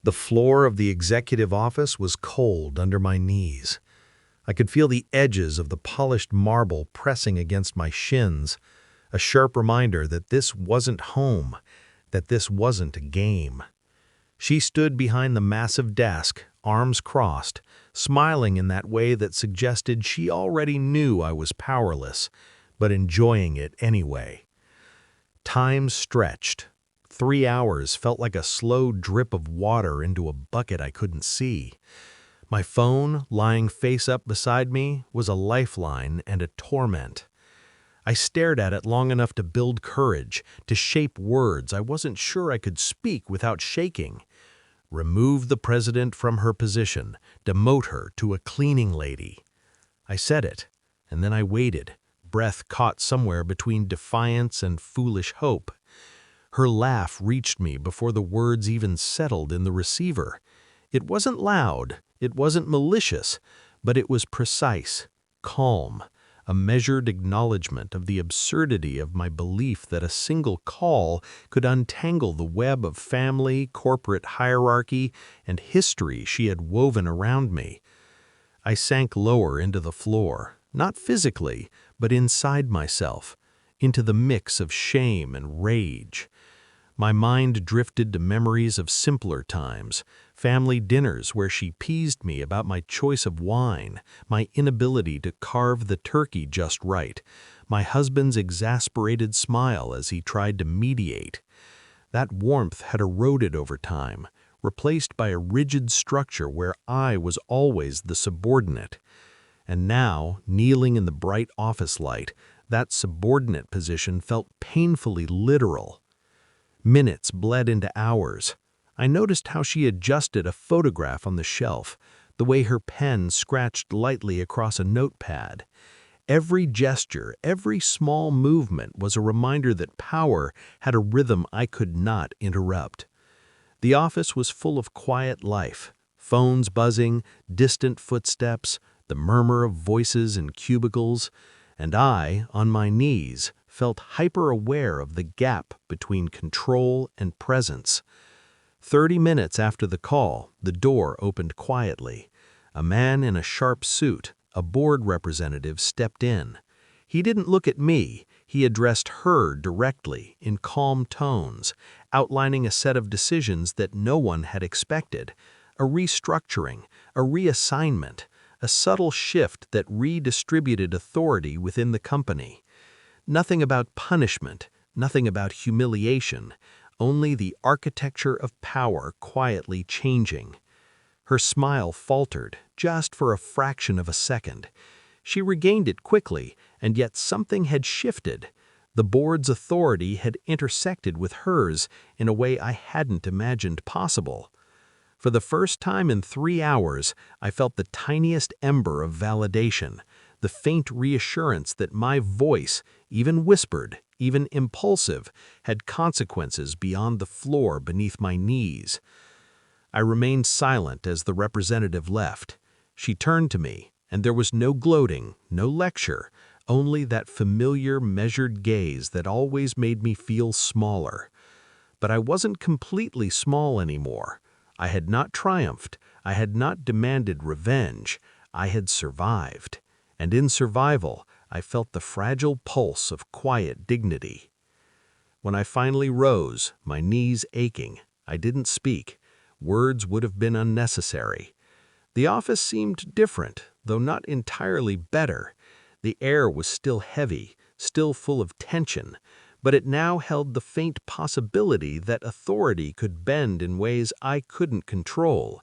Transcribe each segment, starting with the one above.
The floor of the executive office was cold under my knees. I could feel the edges of the polished marble pressing against my shins, a sharp reminder that this wasn't home, that this wasn't a game. She stood behind the massive desk, arms crossed, smiling in that way that suggested she already knew I was powerless, but enjoying it anyway. Time stretched. 3 hours felt like a slow drip of water into a bucket I couldn't see. My phone, lying face up beside me, was a lifeline and a torment. I stared at it long enough to build courage, to shape words I wasn't sure I could speak without shaking. Remove the president from her position, demote her to a cleaning lady. I said it, and then I waited, breath caught somewhere between defiance and foolish hope. Her laugh reached me before the words even settled in the receiver. It wasn't loud, it wasn't malicious, but it was precise, calm, a measured acknowledgement of the absurdity of my belief that a single call could untangle the web of family, corporate hierarchy, and history she had woven around me. I sank lower into the floor, not physically, but inside myself, into the mix of shame and rage. My mind drifted to memories of simpler times, family dinners where she teased me about my choice of wine, my inability to carve the turkey just right, my husband's exasperated smile as he tried to mediate. That warmth had eroded over time, replaced by a rigid structure where I was always the subordinate. And now, kneeling in the bright office light, that subordinate position felt painfully literal. Minutes bled into hours. I noticed how she adjusted a photograph on the shelf, the way her pen scratched lightly across a notepad. Every gesture, every small movement was a reminder that power had a rhythm I could not interrupt. The office was full of quiet life, phones buzzing, distant footsteps, the murmur of voices in cubicles, and I, on my knees, felt hyper-aware of the gap between control and presence. 30 minutes after the call, the door opened quietly. A man in a sharp suit, a board representative, stepped in. He didn't look at me, he addressed her directly, in calm tones, outlining a set of decisions that no one had expected. A restructuring, a reassignment, a subtle shift that redistributed authority within the company. Nothing about punishment, nothing about humiliation, only the architecture of power quietly changing. Her smile faltered, just for a fraction of a second. She regained it quickly, and yet something had shifted. The board's authority had intersected with hers in a way I hadn't imagined possible. For the first time in 3 hours, I felt the tiniest ember of validation, the faint reassurance that my voice, even whispered, even impulsive, had consequences beyond the floor beneath my knees. I remained silent as the representative left. She turned to me, and there was no gloating, no lecture, only that familiar, measured gaze that always made me feel smaller. But I wasn't completely small anymore. I had not triumphed. I had not demanded revenge. I had survived. And in survival, I felt the fragile pulse of quiet dignity. When I finally rose, my knees aching, I didn't speak. Words would have been unnecessary. The office seemed different, though not entirely better. The air was still heavy, still full of tension, but it now held the faint possibility that authority could bend in ways I couldn't control,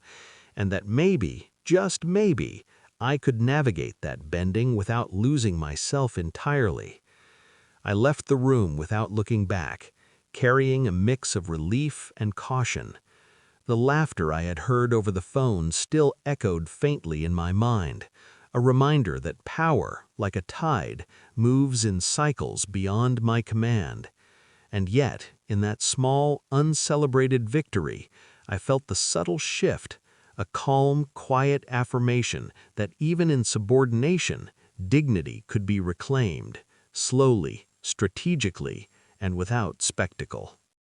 and that maybe, just maybe, I could navigate that bending without losing myself entirely. I left the room without looking back, carrying a mix of relief and caution. The laughter I had heard over the phone still echoed faintly in my mind, a reminder that power, like a tide, moves in cycles beyond my command. And yet, in that small, uncelebrated victory, I felt the subtle shift, a calm, quiet affirmation that even in subordination, dignity could be reclaimed, slowly, strategically, and without spectacle.